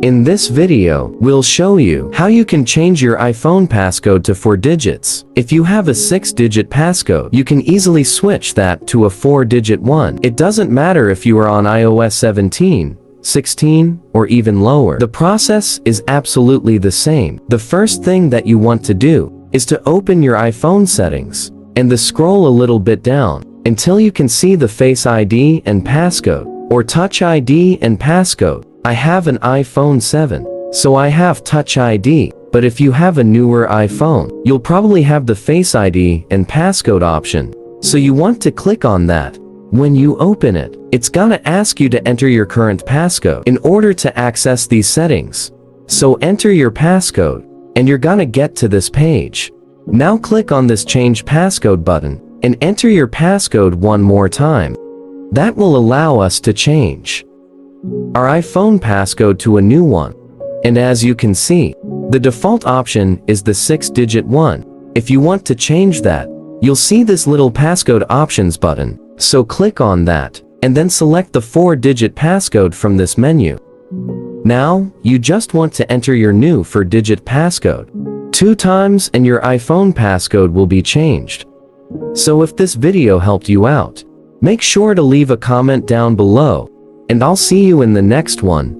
In this video, we'll show you how you can change your iPhone passcode to 4 digits. If you have a 6-digit passcode, you can easily switch that to a 4-digit one. It doesn't matter if you are on iOS 17, 16, or even lower. The process is absolutely the same. The first thing that you want to do is to open your iPhone settings and scroll a little bit down until you can see the Face ID and passcode or Touch ID and passcode. I have an iPhone 7, so I have Touch ID, but if you have a newer iPhone, you'll probably have the Face ID and passcode option, so you want to click on that. When you open it, it's gonna ask you to enter your current passcode in order to access these settings. So enter your passcode, and you're gonna get to this page. Now click on this Change Passcode button, and enter your passcode one more time. That will allow us to change our iPhone passcode to a new one. And as you can see, the default option is the 6-digit one. If you want to change that, you'll see this little passcode options button. So click on that, and then select the 4-digit passcode from this menu. Now, you just want to enter your new 4-digit passcode 2 times and your iPhone passcode will be changed. So if this video helped you out, make sure to leave a comment down below, and I'll see you in the next one.